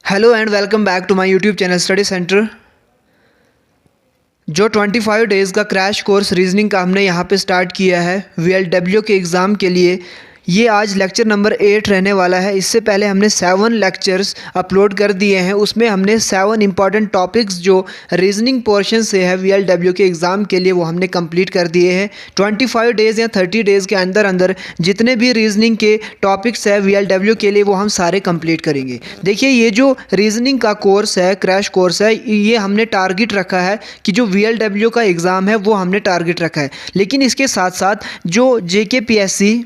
Hello and welcome back to my YouTube channel study centre. जो 25 days का crash course reasoning का हमने यहाँ पे स्टार्ट किया है VLW के एग्ज़ाम के लिए। ये आज लेक्चर नंबर 8 रहने वाला है। इससे पहले हमने 7 लेक्चर्स अपलोड कर दिए हैं। उसमें हमने 7 इंपॉर्टेंट टॉपिक्स जो रीजनिंग पोर्शन से है VLW के एग्ज़ाम के लिए वो हमने कंप्लीट कर दिए हैं। 25 डेज़ या 30 डेज़ के अंदर अंदर जितने भी रीजनिंग के टॉपिक्स है VLW के लिए वो हम सारे कंप्लीट करेंगे। देखिए, ये जो रीजनिंग का कोर्स है, क्रैश कोर्स है, ये हमने टारगेट रखा है कि जो VLW का एग्ज़ाम है वो हमने टारगेट रखा है। लेकिन इसके साथ साथ जो JKPSC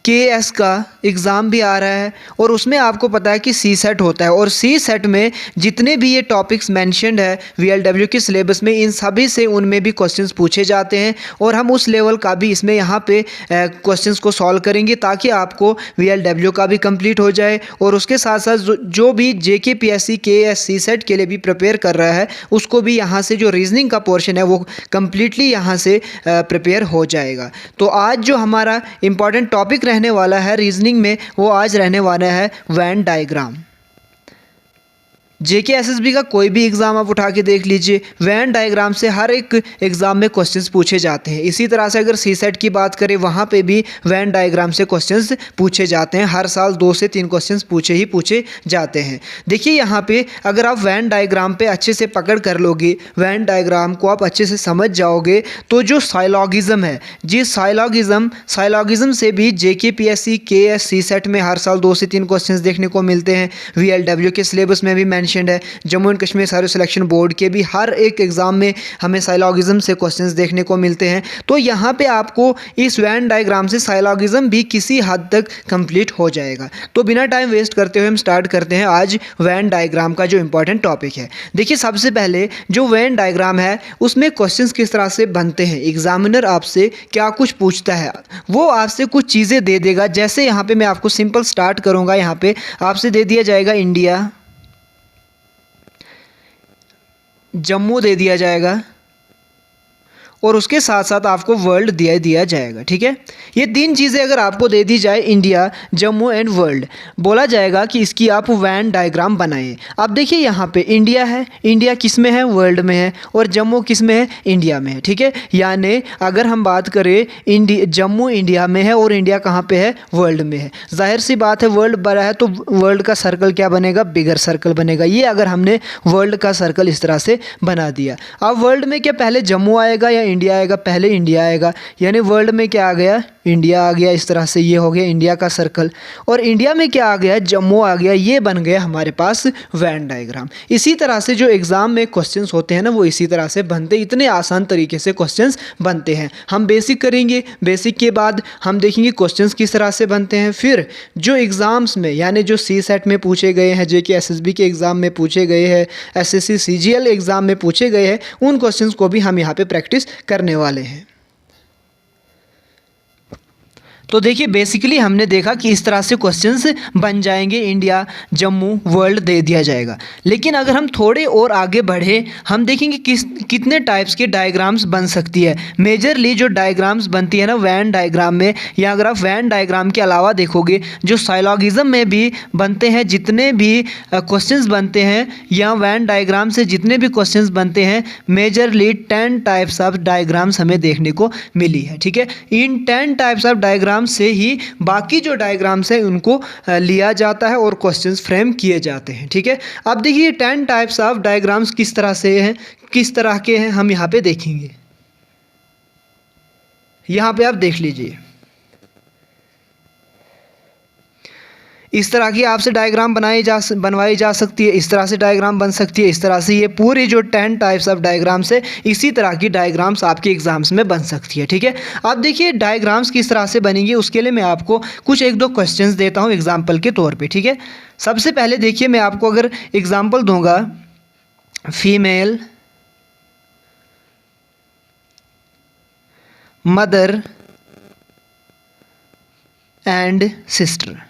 KS का एग्ज़ाम भी आ रहा है और उसमें आपको पता है कि CSET होता है और CSET में जितने भी ये टॉपिक्स मेंशन्ड है VLW के सिलेबस में, इन सभी से उनमें भी क्वेश्चंस पूछे जाते हैं और हम उस लेवल का भी इसमें यहाँ पे क्वेश्चंस को सॉल्व करेंगे ताकि आपको VLW का भी कंप्लीट हो जाए और उसके साथ साथ जो भी JKPSC KS CSET के लिए भी प्रिपेयर कर रहा है उसको भी यहाँ से जो रीजनिंग का पोर्शन है वो कम्प्लीटली यहाँ से प्रिपेयर हो जाएगा। तो आज जो हमारा इम्पॉर्टेंट टॉपिक रहने वाला है रीजनिंग में वो आज रहने वाला है वेन डायग्राम। JKSSB का कोई भी एग्ज़ाम आप उठा के देख लीजिए, वेन डायग्राम से हर एक एग्ज़ाम में क्वेश्चंस पूछे जाते हैं। इसी तरह से अगर CSET की बात करें वहाँ पे भी वेन डायग्राम से क्वेश्चंस पूछे जाते हैं। हर साल 2 से 3 क्वेश्चंस पूछे जाते हैं। देखिए, यहाँ पे अगर आप वेन डायग्राम पे अच्छे से पकड़ कर लोगे, वेन डायग्राम को आप अच्छे से समझ जाओगे तो जो साइलॉगिज्म है, जिस साइलॉगिज्म से भी JKPSC KS CSET में हर साल 2 से 3 क्वेश्चंस देखने को मिलते हैं। VLW के सिलेबस में भी मेंशन है। Jammu and Kashmir service selection board के भी हर एक एग्जाम में हमें साइलॉगिज्म से क्वेश्चंस देखने को मिलते हैं। तो यहाँ पे आपको इस वेन डायग्राम से साइलॉगिज्म भी किसी हद तक कंप्लीट हो जाएगा। तो बिना टाइम वेस्ट करते हुए हम स्टार्ट करते हैं आज वेन डायग्राम का जो इंपॉर्टेंट टॉपिक है। देखिए, सबसे पहले जो वेन डायग्राम है उसमें क्वेश्चंस किस तरह से बनते हैं। एग्जामिनर आपसे क्या कुछ पूछता है, वो आपसे कुछ चीज़ें दे देगा। जैसे यहाँ पे मैं आपको सिंपल स्टार्ट करूँगा, यहाँ पे आपसे दे दिया जाएगा इंडिया, जम्मू दे दिया जाएगा और उसके साथ साथ आपको वर्ल्ड दिया जाएगा। ठीक है, ये 3 चीज़ें अगर आपको दे दी जाए, इंडिया, जम्मू एंड वर्ल्ड, बोला जाएगा कि इसकी आप वेन डायग्राम बनाएं। अब देखिए, यहाँ पे इंडिया है, इंडिया किस में है, वर्ल्ड में है, और जम्मू किस में है, इंडिया में है। ठीक है, यानी अगर हम बात करें जम्मू इंडिया में है और इंडिया कहाँ पे है, वर्ल्ड में है। जाहिर सी बात है, वर्ल्ड बड़ा है तो वर्ल्ड का सर्कल क्या बनेगा, बिगर सर्कल बनेगा। ये अगर हमने वर्ल्ड का सर्कल इस तरह से बना दिया। अब वर्ल्ड में क्या पहले जम्मू आएगा या इंडिया आएगा, पहले इंडिया आएगा, यानी वर्ल्ड में क्या आ गया, इंडिया आ गया। इस तरह से ये हो गया इंडिया का सर्कल, और इंडिया में क्या आ गया, जम्मू आ गया। ये बन गया हमारे पास वेन डायग्राम। इसी तरह से जो एग्जाम में क्वेश्चंस होते हैं ना, वो इसी तरह से बनते, इतने आसान तरीके से क्वेश्चंस बनते हैं। हम बेसिक करेंगे, बेसिक के बाद हम देखेंगे क्वेश्चंस किस तरह से बनते हैं। फिर जो एग्जाम्स में, यानी जो CSET में पूछे गए हैं, JKSSB के एग्जाम में पूछे गए हैं, SSC CGL एग्जाम में पूछे गए हैं, उन क्वेश्चंस को भी हम यहाँ पे प्रैक्टिस करने वाले हैं। तो देखिए, बेसिकली हमने देखा कि इस तरह से क्वेश्चंस बन जाएंगे, इंडिया, जम्मू, वर्ल्ड दे दिया जाएगा। लेकिन अगर हम थोड़े और आगे बढ़े, हम देखेंगे कितने टाइप्स के डायग्राम्स बन सकती है। मेजरली जो डायग्राम्स बनती है ना वेन डायग्राम में, या अगर आप वेन डायग्राम के अलावा देखोगे जो साइलॉगिज्म में भी बनते हैं, जितने भी क्वेश्चंस बनते हैं, या वेन डायग्राम से जितने भी क्वेश्चंस बनते हैं, मेजरली 10 टाइप्स ऑफ डायग्राम्स हमें देखने को मिली है। ठीक है, इन 10 टाइप्स ऑफ डायग्राम से ही बाकी जो डायग्राम्स हैं उनको लिया जाता है और क्वेश्चंस फ्रेम किए जाते हैं। ठीक है, अब देखिए 10 टाइप्स ऑफ डायग्राम्स किस तरह से हैं, किस तरह के हैं, हम यहाँ पे देखेंगे। यहाँ पे आप देख लीजिए, इस तरह की आपसे डायग्राम बनवाई जा सकती है, इस तरह से डायग्राम बन सकती है, इस तरह से। ये पूरी जो 10 टाइप्स ऑफ डायग्राम्स है, इसी तरह की डायग्राम्स आपके एग्जाम्स में बन सकती है। ठीक है, अब देखिए डायग्राम्स किस तरह से बनेंगी, उसके लिए मैं आपको कुछ 1-2 क्वेश्चंस देता हूँ एग्जाम्पल के तौर पे। ठीक है, सबसे पहले देखिए, मैं आपको अगर एग्जाम्पल दूंगा, female, mother and sister.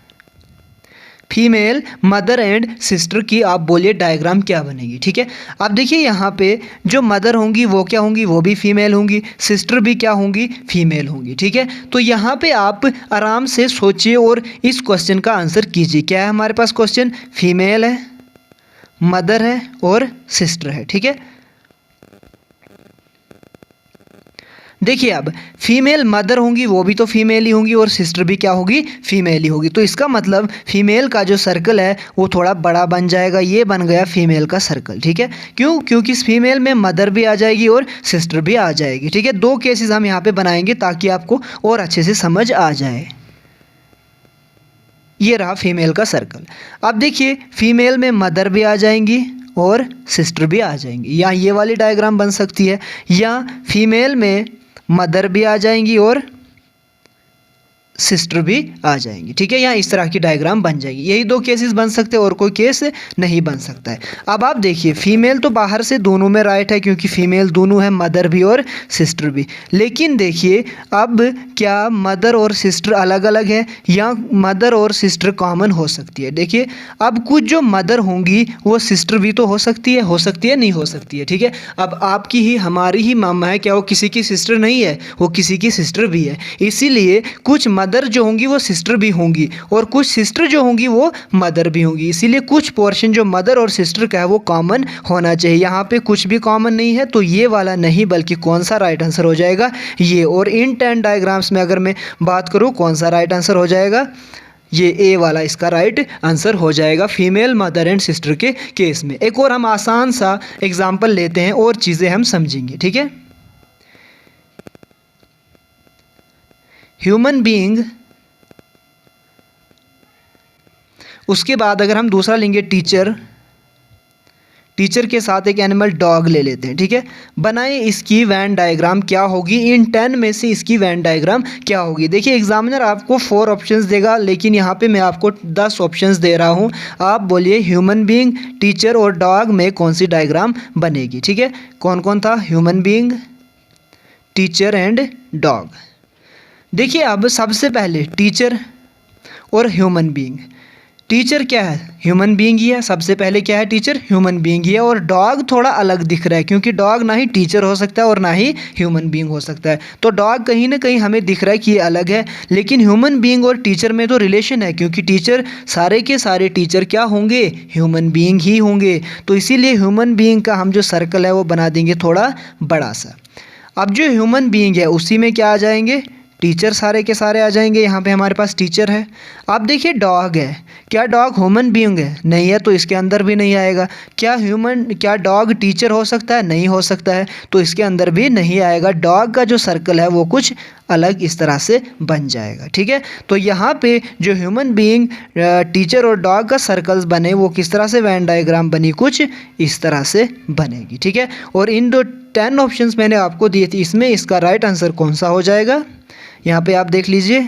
Female mother and sister की आप बोलिए डायग्राम क्या बनेगी। ठीक है, अब देखिए यहाँ पे जो मदर होंगी वो क्या होंगी, वो भी फीमेल होंगी, सिस्टर भी क्या होंगी, फीमेल होंगी। ठीक है, तो यहाँ पे आप आराम से सोचिए और इस क्वेश्चन का आंसर कीजिए। क्या है हमारे पास क्वेश्चन, फीमेल है, मदर है और सिस्टर है। ठीक है, देखिए अब फीमेल मदर होंगी वो भी तो फीमेल ही होंगी और सिस्टर भी क्या होगी, फीमेल ही होगी। तो इसका मतलब फीमेल का जो सर्कल है वो थोड़ा बड़ा बन जाएगा, ये बन गया फीमेल का सर्कल। ठीक है, क्यों, क्योंकि इस फीमेल में मदर भी आ जाएगी और सिस्टर भी आ जाएगी। ठीक है, दो केसेस हम यहाँ पे बनाएंगे ताकि आपको और अच्छे से समझ आ जाए। ये रहा फीमेल का सर्कल। अब देखिए फीमेल में मदर भी आ जाएंगी और सिस्टर भी आ जाएंगी, या ये वाली डायग्राम बन सकती है, या फीमेल में मदर भी आ जाएंगी और सिस्टर भी आ जाएंगी। ठीक है, यहाँ इस तरह की डायग्राम बन जाएगी। यही दो केसेस बन सकते हैं और कोई केस नहीं बन सकता है। अब आप देखिए फीमेल तो बाहर से दोनों में राइट है क्योंकि फीमेल दोनों है, मदर भी और सिस्टर भी। लेकिन देखिए अब क्या मदर और सिस्टर अलग अलग है या मदर और सिस्टर कॉमन हो सकती है। देखिए अब कुछ जो मदर होंगी वो सिस्टर भी तो हो सकती है नहीं हो सकती है। ठीक है, अब आपकी ही हमारी ही मामा है, क्या वो किसी की सिस्टर नहीं है, वो किसी की सिस्टर भी है। इसीलिए कुछ मदर जो होंगी वो सिस्टर भी होंगी और कुछ सिस्टर जो होंगी वो मदर भी होंगी। इसीलिए कुछ पोर्शन जो मदर और सिस्टर का है वो कॉमन होना चाहिए। यहाँ पे कुछ भी कॉमन नहीं है तो ये वाला नहीं, बल्कि कौन सा राइट आंसर हो जाएगा, ये। और इन 10 डायग्राम्स में अगर मैं बात करूँ कौन सा राइट आंसर हो जाएगा, ये ए वाला इसका राइट आंसर हो जाएगा फीमेल मदर एंड सिस्टर के केस में। एक और हम आसान सा एग्जाम्पल लेते हैं और चीज़ें हम समझेंगे। ठीक है, ह्यूमन बीइंग, उसके बाद अगर हम दूसरा लेंगे टीचर, टीचर के साथ एक एनिमल डॉग ले लेते हैं। ठीक है, बनाएं इसकी वैन डायग्राम क्या होगी, इन 10 में से इसकी वैन डायग्राम क्या होगी। देखिए एग्जामिनर आपको 4 ऑप्शंस देगा लेकिन यहाँ पे मैं आपको 10 ऑप्शंस दे रहा हूँ। आप बोलिए ह्यूमन बीइंग, टीचर और डॉग में कौन सी डायग्राम बनेगी। ठीक है, कौन कौन था, human being, teacher and dog. देखिए अब सबसे पहले टीचर और ह्यूमन बीइंग। टीचर क्या है, ह्यूमन बीइंग ही है। सबसे पहले क्या है, टीचर ह्यूमन बीइंग ही है। और डॉग थोड़ा अलग दिख रहा है क्योंकि डॉग ना ही टीचर हो सकता है और ना ही ह्यूमन बीइंग हो सकता है। तो डॉग कहीं ना कहीं हमें दिख रहा है कि ये अलग है। लेकिन ह्यूमन बीइंग और टीचर में तो रिलेशन है क्योंकि टीचर, सारे के सारे टीचर क्या होंगे, ह्यूमन बीइंग ही होंगे। तो इसीलिए ह्यूमन बीइंग का हम जो सर्कल है वो बना देंगे थोड़ा बड़ा सा। अब जो ह्यूमन बीइंग है उसी में क्या आ जाएंगे, टीचर सारे के सारे आ जाएंगे। यहाँ पे हमारे पास टीचर है। अब देखिए डॉग है, क्या डॉग ह्यूमन बीइंग है, नहीं है, तो इसके अंदर भी नहीं आएगा। क्या डॉग टीचर हो सकता है, नहीं हो सकता है, तो इसके अंदर भी नहीं आएगा। डॉग का जो सर्कल है वो कुछ अलग इस तरह से बन जाएगा। ठीक है, तो यहाँ पे जो ह्यूमन बीइंग, टीचर और डॉग का सर्कल्स बने वो किस तरह से वैन डायग्राम बनी, कुछ इस तरह से बनेगी। ठीक है, और इन 10 ऑप्शंस मैंने आपको दिए थे, इसमें इसका राइट आंसर कौन सा हो जाएगा, यहाँ पे आप देख लीजिए,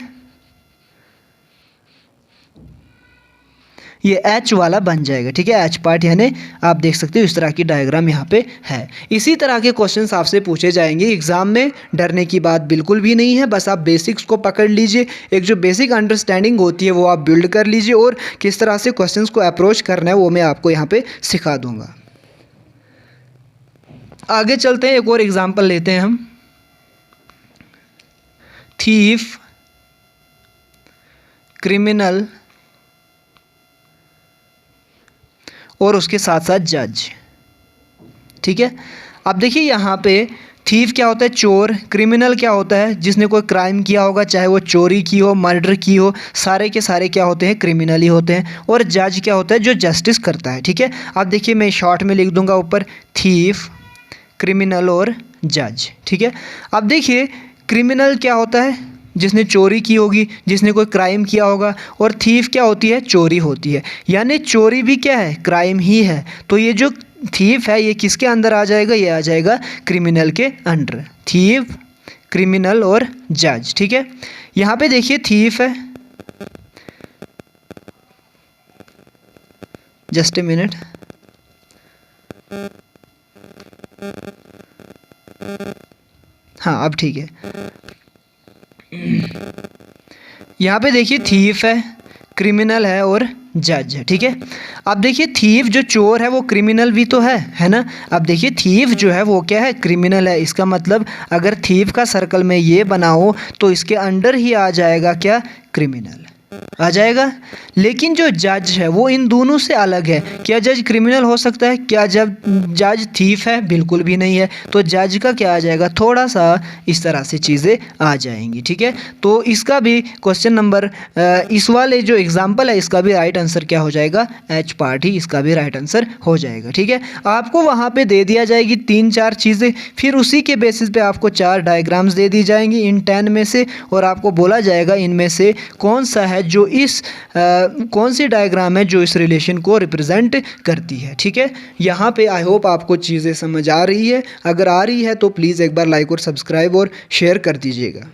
ये एच वाला बन जाएगा। ठीक है, एच पार्ट, यानी आप देख सकते हो इस तरह की डायग्राम यहाँ पे है। इसी तरह के क्वेश्चंस आपसे पूछे जाएंगे एग्जाम में, डरने की बात बिल्कुल भी नहीं है। बस आप बेसिक्स को पकड़ लीजिए, एक जो बेसिक अंडरस्टैंडिंग होती है वो आप बिल्ड कर लीजिए और किस तरह से क्वेश्चंस को अप्रोच करना है वो मैं आपको यहाँ पे सिखा दूंगा। आगे चलते हैं, एक और एग्जाम्पल लेते हैं हम। थीफ, क्रिमिनल और उसके साथ साथ जज। ठीक है, अब देखिए यहाँ पे थीफ क्या होता है, चोर। क्रिमिनल क्या होता है, जिसने कोई क्राइम किया होगा, चाहे वो चोरी की हो, मर्डर की हो, सारे के सारे क्या होते हैं, क्रिमिनल ही होते हैं। और जज क्या होता है, जो जस्टिस करता है। ठीक है, अब देखिए मैं शॉर्ट में लिख दूंगा ऊपर, थीफ, क्रिमिनल और जज। ठीक है, अब देखिए क्रिमिनल क्या होता है, जिसने चोरी की होगी, जिसने कोई क्राइम किया होगा। और थीफ क्या होती है, चोरी होती है, यानी चोरी भी क्या है, क्राइम ही है। तो ये जो थीफ है ये किसके अंदर आ जाएगा, ये आ जाएगा क्रिमिनल के अंडर। थीफ, क्रिमिनल और जज। ठीक है, यहाँ पे देखिए थीफ है, जस्ट ए मिनट, हाँ अब ठीक है। यहाँ पे देखिए थीफ है, क्रिमिनल है और जज है, ठीक है। अब देखिए थीफ जो चोर है वो क्रिमिनल भी तो है ना। अब देखिए थीफ जो है वो क्या है, क्रिमिनल है। इसका मतलब अगर थीफ का सर्कल में ये बनाओ तो इसके अंडर ही आ जाएगा क्या, क्रिमिनल आ जाएगा। लेकिन जो जज है वो इन दोनों से अलग है। क्या जज क्रिमिनल हो सकता है? क्या जब जज थीफ है? बिल्कुल भी नहीं है। तो जज का क्या आ जाएगा, थोड़ा सा इस तरह से चीज़ें आ जाएंगी, ठीक है। तो इसका भी क्वेश्चन नंबर इस वाले जो एग्जाम्पल है इसका भी राइट आंसर क्या हो जाएगा, एच पार्ट ही इसका भी राइट आंसर हो जाएगा, ठीक है। आपको वहाँ पे दे दिया जाएगी 3-4 चीज़ें, फिर उसी के बेसिस पे आपको 4 डायग्राम्स दे दी जाएंगी इन 10 में से, और आपको बोला जाएगा इनमें से कौन सा है जो इस कौन सी डायग्राम है जो इस रिलेशन को रिप्रेजेंट करती है, ठीक है। यहाँ पे आई होप आपको चीज़ें समझ आ रही है। अगर आ रही है तो प्लीज़ एक बार लाइक और सब्सक्राइब और शेयर कर दीजिएगा।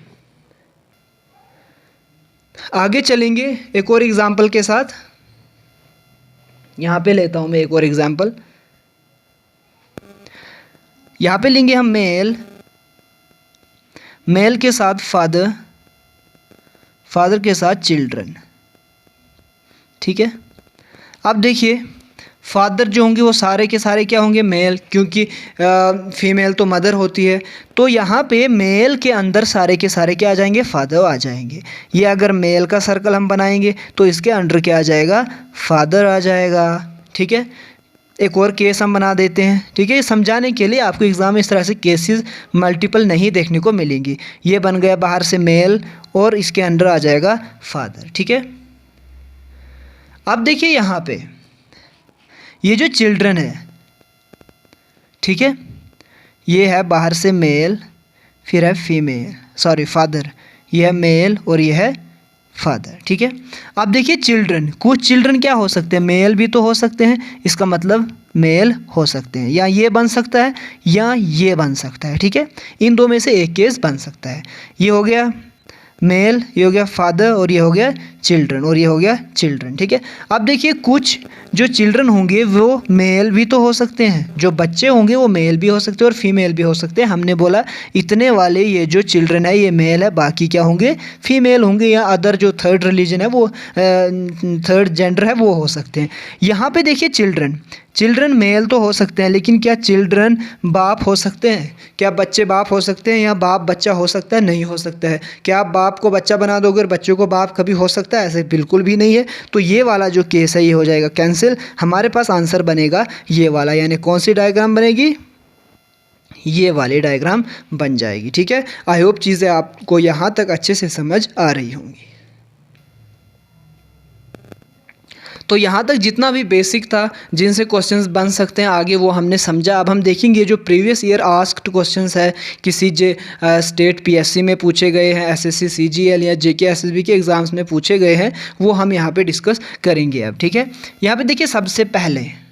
आगे चलेंगे एक और एग्जाम्पल के साथ। यहाँ पे लेता हूँ मैं एक और एग्जाम्पल। यहाँ पे लेंगे हम मेल के साथ फादर, फादर के साथ चिल्ड्रन, ठीक है। अब देखिए फादर जो होंगे वो सारे के सारे क्या होंगे, मेल, क्योंकि फीमेल तो मदर होती है। तो यहाँ पे मेल के अंदर सारे के सारे क्या आ जाएंगे, फादर आ जाएंगे। ये अगर मेल का सर्कल हम बनाएंगे तो इसके अंडर क्या आ जाएगा, फादर आ जाएगा, ठीक है। एक और केस हम बना देते हैं, ठीक है। ये समझाने के लिए आपको एग्ज़ाम में इस तरह से केसेस मल्टीपल नहीं देखने को मिलेंगी। ये बन गया बाहर से मेल और इसके अंडर आ जाएगा फादर, ठीक है। अब देखिए यहाँ पे ये जो चिल्ड्रन है, ठीक है, ये है बाहर से मेल, फिर है फीमेल, सॉरी फादर, ये है मेल और ये है फादर, ठीक है। अब देखिए चिल्ड्रन, कुछ चिल्ड्रन क्या हो सकते हैं, मेल भी तो हो सकते हैं, इसका मतलब मेल हो सकते हैं, या ये बन सकता है या ये बन सकता है, ठीक है। इन दो में से एक केस बन सकता है। ये हो गया मेल, ये हो गया फादर, और ये हो गया चिल्ड्रन, और ये हो गया चिल्ड्रन, ठीक है। अब देखिए कुछ जो चिल्ड्रन होंगे वो मेल भी तो हो सकते हैं, जो बच्चे होंगे वो मेल भी हो सकते हैं और फीमेल भी हो सकते हैं। हमने बोला इतने वाले ये जो चिल्ड्रन है ये मेल है, बाकी क्या होंगे, फीमेल होंगे, या अदर जो थर्ड रिलीजन है वो थर्ड जेंडर है वो हो सकते हैं। यहाँ पे देखिए चिल्ड्रन मेल तो हो सकते हैं, लेकिन क्या चिल्ड्रन बाप हो सकते हैं? क्या बच्चे बाप हो सकते हैं, या बाप बच्चा हो सकता है? नहीं हो सकता है। क्या आप बाप को बच्चा बना दोगे और बच्चे को बाप कभी हो सकता है? ऐसे बिल्कुल भी नहीं है। तो ये वाला जो केस है ये हो जाएगा कैंसिल। हमारे पास आंसर बनेगा ये वाला, यानी कौन सी डायग्राम बनेगी, ये वाली डायग्राम बन जाएगी, ठीक है। आई होप चीज़ें आपको यहाँ तक अच्छे से समझ आ रही होंगी। तो यहाँ तक जितना भी बेसिक था जिनसे क्वेश्चंस बन सकते हैं आगे वो हमने समझा। अब हम देखेंगे जो प्रीवियस ईयर आस्क्ड क्वेश्चंस है किसी स्टेट पीएससी में पूछे गए हैं, एसएससी सीजीएल या जेके एसएसबी के एग्ज़ाम्स में पूछे गए हैं, वो हम यहाँ पे डिस्कस करेंगे अब, ठीक है। यहाँ पे देखिए सबसे पहले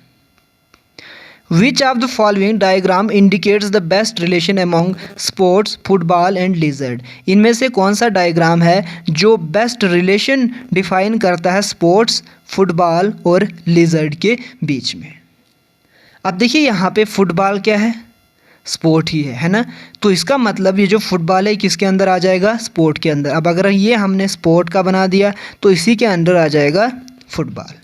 Which of the following diagram indicates the best relation among sports, football and lizard? इनमें से कौन सा डायग्राम है जो बेस्ट रिलेशन डिफाइन करता है स्पोर्ट्स, फुटबॉल और लिजर्ड के बीच में? अब देखिए यहाँ पे फुटबॉल क्या है, स्पोर्ट ही है ना। तो इसका मतलब ये जो फुटबॉल है किसके अंदर आ जाएगा, स्पोर्ट के अंदर। अब अगर ये हमने स्पोर्ट का बना दिया तो इसी के अंदर आ जाएगा फुटबॉल।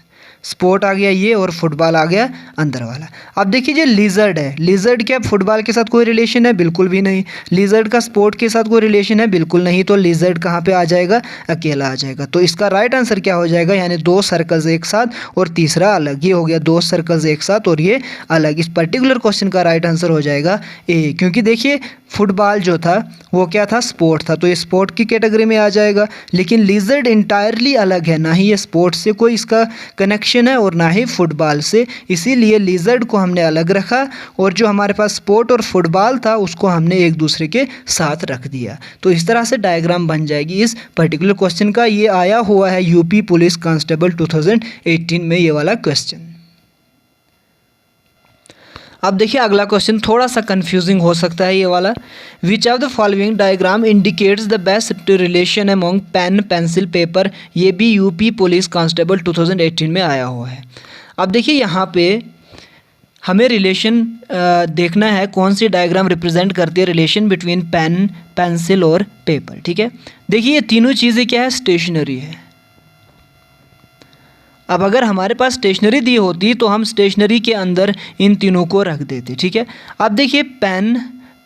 स्पोर्ट आ गया ये और फुटबॉल आ गया अंदर वाला। अब देखिए जो लिजर्ड है, लिजर्ड क्या फुटबॉल के साथ कोई रिलेशन है? बिल्कुल भी नहीं। लिजर्ड का स्पोर्ट के साथ कोई रिलेशन है? बिल्कुल नहीं। तो लिजर्ड कहाँ पे आ जाएगा, अकेला आ जाएगा। तो इसका राइट आंसर क्या हो जाएगा, यानी 2 सर्कल्स एक साथ और तीसरा अलग। ये हो गया 2 सर्कल्स एक साथ और ये अलग। इस पर्टिकुलर क्वेश्चन का राइट आंसर हो जाएगा ए, क्योंकि देखिए फुटबॉल जो था वो क्या था, स्पोर्ट था, तो ये स्पोर्ट की कैटेगरी में आ जाएगा। लेकिन लिजर्ड इंटायरली अलग है, ना ही ये स्पोर्ट्स से कोई इसका कनेक्शन है और ना ही फुटबॉल से, इसीलिए लिजर्ड को हमने अलग रखा और जो हमारे पास स्पोर्ट और फुटबॉल था उसको हमने एक दूसरे के साथ रख दिया। तो इस तरह से डायग्राम बन जाएगी इस पर्टिकुलर क्वेश्चन का। ये आया हुआ है यूपी पुलिस कांस्टेबल 2018 में ये वाला क्वेश्चन। अब देखिए अगला क्वेश्चन थोड़ा सा कंफ्यूजिंग हो सकता है ये वाला। Which of the following diagram indicates the best relation among pen, pencil, paper. ये भी यूपी पुलिस कांस्टेबल 2018 में आया हुआ है। अब देखिए यहाँ पे हमें रिलेशन देखना है, कौन सी डायग्राम रिप्रेजेंट करती है रिलेशन बिटवीन पेन, पेंसिल और पेपर, ठीक है। देखिए ये तीनों चीज़ें क्या है, स्टेशनरी है। अब अगर हमारे पास स्टेशनरी दी होती तो हम स्टेशनरी के अंदर इन तीनों को रख देते, ठीक है। अब देखिए पेन,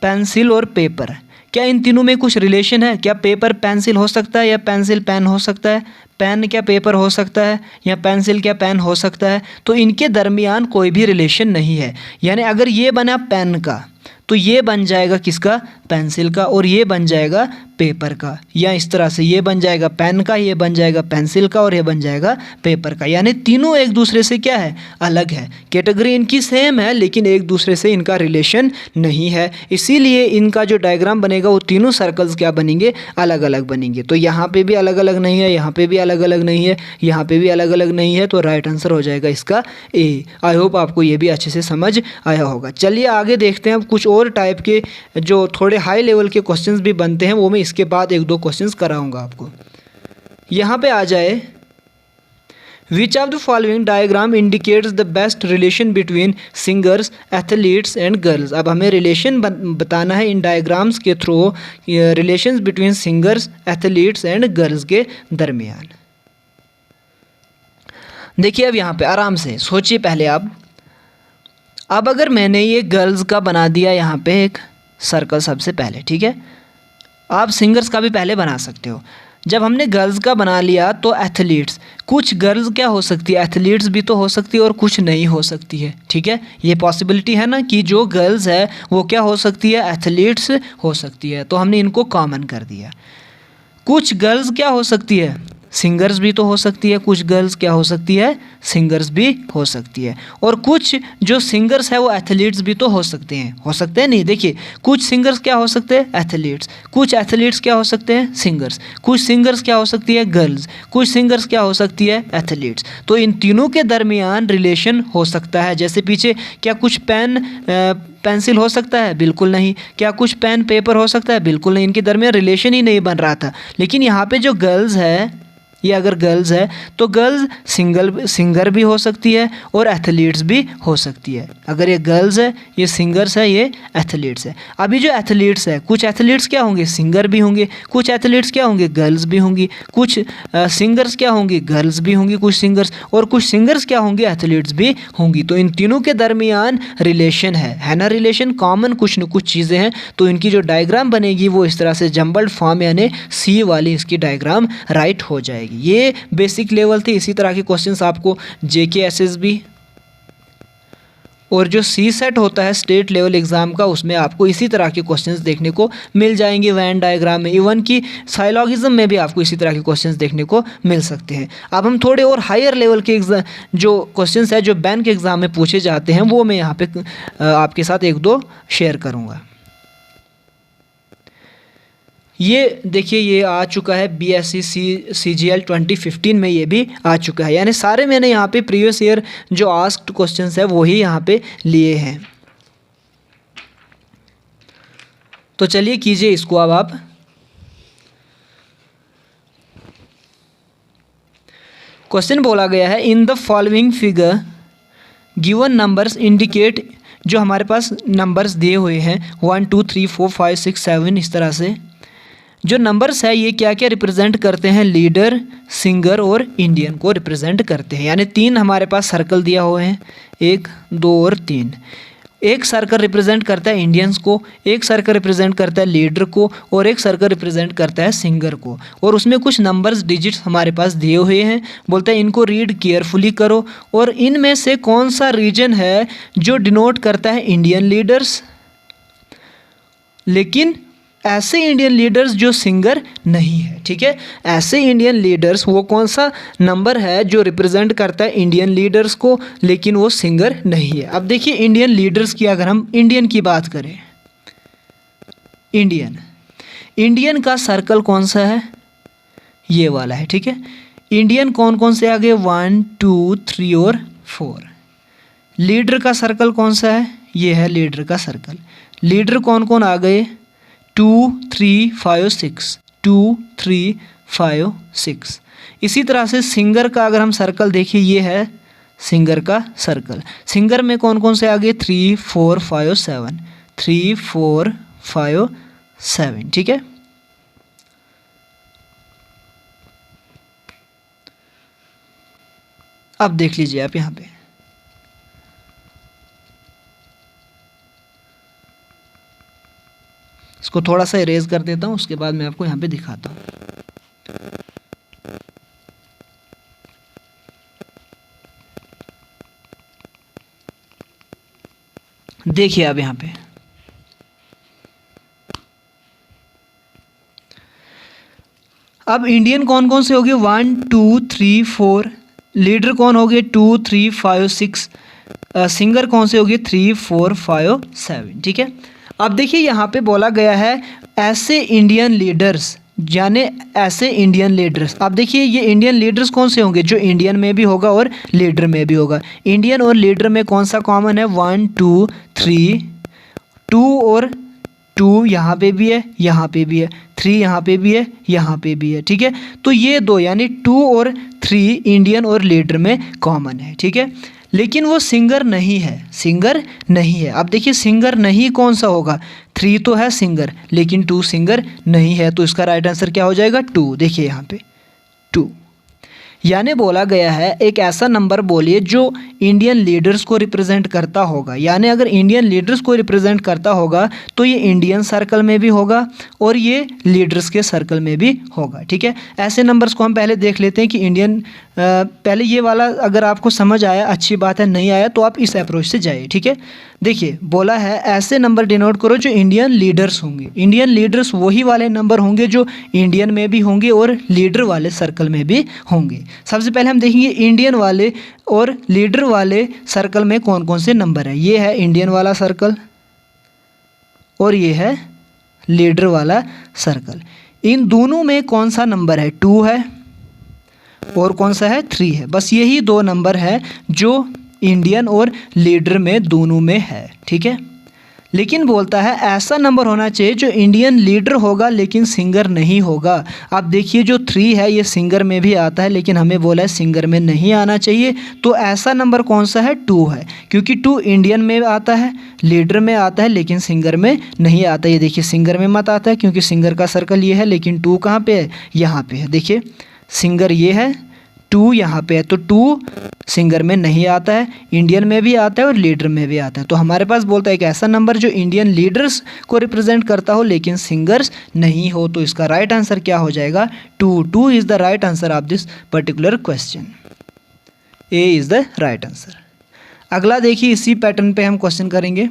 पेंसिल और पेपर, क्या इन तीनों में कुछ रिलेशन है? क्या पेपर पेंसिल हो सकता है या पेंसिल पेन हो सकता है? पेन क्या पेपर हो सकता है या पेंसिल क्या पेन हो सकता है? तो इनके दरमियान कोई भी रिलेशन नहीं है। यानी अगर ये बना पेन का तो ये बन जाएगा किसका? पेंसिल का, और ये बन जाएगा पेपर का, या इस तरह से ये बन जाएगा पेन का, ये बन जाएगा पेंसिल का, और ये बन जाएगा पेपर का। यानी तीनों एक दूसरे से क्या है? अलग है। कैटेगरी इनकी सेम है लेकिन एक दूसरे से इनका रिलेशन नहीं है, इसीलिए इनका जो डायग्राम बनेगा वो तीनों सर्कल्स क्या बनेंगे? अलग अलग बनेंगे। तो यहाँ पे भी अलग अलग नहीं है, यहाँ पे भी अलग अलग नहीं है, यहाँ पे भी अलग अलग नहीं है, तो राइट आंसर हो जाएगा इसका ए। आई होप आपको ये भी अच्छे से समझ आया होगा। चलिए आगे देखते हैं अब कुछ और टाइप के जो थोड़े हाई लेवल के क्वेश्चंस भी बनते हैं, वो मैं इसके बाद एक दो क्वेश्चंस कराऊंगा आपको। यहाँ पे आ जाए, विच of the following diagram indicates the best relation between singers, athletes and girls. अब हमें रिलेशन बताना है इन डायग्राम्स के through, relations between singers, athletes and girls के दरमियान। देखिए अब यहाँ पे आराम से सोचिए पहले आप। अब अगर मैंने ये गर्ल्स का बना दिया यहाँ पे एक सर्कल सबसे पहले, ठीक है। आप सिंगर्स का भी पहले बना सकते हो। जब हमने गर्ल्स का बना लिया तो एथलीट्स, कुछ गर्ल्स क्या हो सकती है? एथलीट्स भी तो हो सकती है और कुछ नहीं हो सकती है, ठीक है। ये पॉसिबिलिटी है ना कि जो गर्ल्स है वो क्या हो सकती है? एथलीट्स हो सकती है, तो हमने इनको कॉमन कर दिया। कुछ गर्ल्स क्या हो सकती है? सिंगर्स भी तो हो सकती है। कुछ गर्ल्स क्या हो सकती है? सिंगर्स भी हो सकती है। और कुछ जो सिंगर्स है वो एथलीट्स भी तो हो सकते हैं। हो सकते हैं नहीं, देखिए कुछ सिंगर्स क्या हो सकते हैं? एथलीट्स। कुछ एथलीट्स क्या हो सकते हैं? सिंगर्स। कुछ सिंगर्स क्या हो सकती है? गर्ल्स। कुछ सिंगर्स क्या हो सकती है? एथलीट्स। तो इन तीनों के दरमियान रिलेशन हो सकता है। जैसे पीछे, क्या कुछ पेन पेंसिल हो सकता है? बिल्कुल नहीं। क्या कुछ पेन पेपर हो सकता है? बिल्कुल नहीं। इनके दरमियान रिलेशन ही नहीं बन रहा था। लेकिन यहाँ पे जो गर्ल्स है, ये अगर गर्ल्स है तो गर्ल्स सिंगर भी हो सकती है और एथलीट्स भी हो सकती है। अगर ये गर्ल्स है, ये सिंगर्स है, ये एथलीट्स है। अभी जो एथलीट्स है, कुछ एथलीट्स क्या होंगे? सिंगर भी होंगे। कुछ एथलीट्स क्या होंगे? गर्ल्स भी होंगी। कुछ सिंगर्स क्या होंगी? गर्ल्स भी होंगी कुछ सिंगर्स, और कुछ सिंगर्स क्या होंगे? एथलीट्स भी होंगी। तो इन तीनों के दरमियान रिलेशन है ना? रिलेशन कॉमन कुछ न कुछ चीज़ें हैं। तो इनकी जो डायग्राम बनेगी वो इस तरह से जम्बल्ड फॉर्म, यानी सी वाली इसकी डायग्राम राइट हो जाएगी। ये बेसिक लेवल थे। इसी तरह के क्वेश्चंस आपको जेके एसएसबी और जो सी सेट होता है स्टेट लेवल एग्जाम का, उसमें आपको इसी तरह के क्वेश्चंस देखने को मिल जाएंगे। वेन डायग्राम में, इवन की साइलॉगिज्म में भी आपको इसी तरह के क्वेश्चंस देखने को मिल सकते हैं। अब हम थोड़े और हायर लेवल के जो क्वेश्चंस है जो बैंक एग्जाम में पूछे जाते हैं, वो मैं यहाँ पे आपके साथ एक दो शेयर करूँगा। ये देखिए, ये आ चुका है BSc CGL 2015 में, ये भी आ चुका है। यानी सारे मैंने यहाँ पे प्रीवियस ईयर जो आस्क्ड क्वेश्चंस है वही यहाँ पे लिए हैं। तो चलिए कीजिए इसको अब आप। क्वेश्चन बोला गया है, in the following figure given numbers indicate, जो हमारे पास नंबर्स दिए हुए हैं 1 2 3 4 5 6 7, इस तरह से जो नंबर्स है ये क्या क्या रिप्रेजेंट करते हैं? लीडर, सिंगर और इंडियन को रिप्रेजेंट करते हैं। यानी तीन हमारे पास सर्कल दिया हुए हैं, 1 2 और 3। एक सर्कल रिप्रेजेंट करता है इंडियंस को, एक सर्कल रिप्रेजेंट करता है लीडर को, और एक सर्कल रिप्रेजेंट करता है सिंगर को। और उसमें कुछ नंबर्स डिजिट्स हमारे पास दिए हुए हैं। बोलते हैं इनको रीड केयरफुली करो, और इनमें से कौन सा रीजन है जो डिनोट करता है इंडियन लीडर्स, लेकिन ऐसे इंडियन लीडर्स जो सिंगर नहीं है। ठीक है, ऐसे इंडियन लीडर्स, वो कौन सा नंबर है जो रिप्रेजेंट करता है इंडियन लीडर्स को, लेकिन वो सिंगर नहीं है। अब देखिए इंडियन लीडर्स की अगर हम इंडियन की बात करें, इंडियन का सर्कल कौन सा है? ये वाला है। ठीक है, इंडियन कौन कौन से आ गए? 1 2 3 और 4। लीडर का सर्कल कौन सा है? ये है लीडर का सर्कल। लीडर कौन कौन आ गए? 2 3 5 6, 2 3 5 6। इसी तरह से सिंगर का अगर हम सर्कल देखिए, ये है सिंगर का सर्कल। सिंगर में कौन कौन से आ गए? 3 4 5 7, 3 4 5 7। ठीक है, अब देख लीजिए आप यहाँ पे, इसको थोड़ा सा इरेज कर देता हूँ, उसके बाद मैं आपको यहाँ पे दिखाता हूँ। देखिए अब यहाँ पे अब इंडियन कौन कौन से हो गए, 1 2 3 4, लीडर कौन हो गए 2 3 5 6, सिंगर कौन से हो गए 3 4 5 7। ठीक है, अब देखिए यहाँ पे बोला गया है ऐसे इंडियन लीडर्स, यानी ऐसे इंडियन लीडर्स। अब देखिए ये इंडियन लीडर्स कौन से होंगे, जो इंडियन में भी होगा और लीडर में भी होगा। इंडियन और लीडर में कौन सा कॉमन है, 1 2 3, 2 और 2 यहाँ पे भी है, यहाँ पे भी है, 3 यहाँ पे भी है, यहाँ पे भी है। ठीक है, तो ये दो यानी 2 और 3 इंडियन और लीडर में कॉमन है। ठीक है, लेकिन वो सिंगर नहीं है, सिंगर नहीं है। अब देखिए सिंगर नहीं कौन सा होगा, 3 तो है सिंगर लेकिन 2 सिंगर नहीं है, तो इसका राइट आंसर क्या हो जाएगा 2। देखिए यहाँ पे 2, यानी बोला गया है एक ऐसा नंबर बोलिए जो इंडियन लीडर्स को रिप्रेजेंट करता होगा। यानी अगर इंडियन लीडर्स को रिप्रेजेंट करता होगा तो ये इंडियन सर्कल में भी होगा और ये लीडर्स के सर्कल में भी होगा। ठीक है, ऐसे नंबर्स को हम पहले देख लेते हैं कि इंडियन, पहले ये वाला अगर आपको समझ आया अच्छी बात है, नहीं आया तो आप इस अप्रोच से जाइए। ठीक है, देखिए बोला है ऐसे नंबर डिनोट करो जो इंडियन लीडर्स होंगे। इंडियन लीडर्स वही वाले नंबर होंगे जो इंडियन में भी होंगे और लीडर वाले सर्कल में भी होंगे। सबसे पहले हम देखेंगे इंडियन वाले और लीडर वाले सर्कल में कौन कौन से नंबर है। ये है इंडियन वाला सर्कल और ये है लीडर वाला सर्कल। इन दोनों में कौन सा नंबर है, 2 है और कौन सा है 3 है। बस यही दो नंबर है जो इंडियन और लीडर में दोनों में है। ठीक है, लेकिन बोलता है ऐसा नंबर होना चाहिए जो इंडियन लीडर होगा लेकिन सिंगर नहीं होगा। अब देखिए जो 3 है ये सिंगर में भी आता है लेकिन हमें बोला है सिंगर में नहीं आना चाहिए, तो ऐसा नंबर कौन सा है 2 है, क्योंकि 2 इंडियन में आता है, लीडर में आता है लेकिन सिंगर में नहीं आता। ये देखिए सिंगर में मत आता है क्योंकि सिंगर का सर्कल ये है, लेकिन 2 कहाँ पे है, यहाँ पे है। देखिए सिंगर ये है, 2 यहाँ पे है, तो 2 सिंगर में नहीं आता है, इंडियन में भी आता है और लीडर में भी आता है। तो हमारे पास बोलता है एक ऐसा नंबर जो इंडियन लीडर्स को रिप्रेजेंट करता हो लेकिन सिंगर्स नहीं हो। तो इसका राइट आंसर क्या हो जाएगा 2। 2 is the right answer of this particular question. A is the right answer. अगला देखिए इसी पैटर्न पे हम क्वेश्चन करेंगे।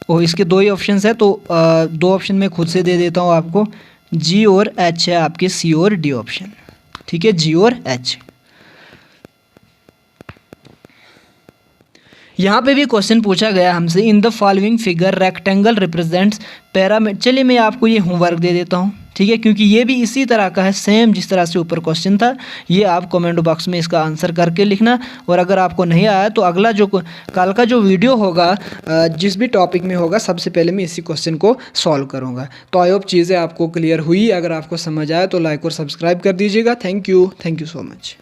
और इसके 2 ही ऑप्शन है, तो 2 ऑप्शन मैं खुद से दे देता हूँ आपको। जी और एच है आपके, सी और डी ऑप्शन। ठीक है, जी और एच। यहाँ पे भी क्वेश्चन पूछा गया हमसे, in the following figure rectangle represents parameter. चलिए मैं आपको ये होमवर्क दे देता हूँ। ठीक है, क्योंकि ये भी इसी तरह का है, सेम जिस तरह से ऊपर क्वेश्चन था। ये आप कमेंट बॉक्स में इसका आंसर करके लिखना, और अगर आपको नहीं आया तो अगला जो कल का जो वीडियो होगा जिस भी टॉपिक में होगा सबसे पहले मैं इसी क्वेश्चन को सॉल्व करूँगा। तो आई होप चीज़ें आपको क्लियर हुई। अगर आपको समझ आया तो लाइक और सब्सक्राइब कर दीजिएगा। Thank you so much.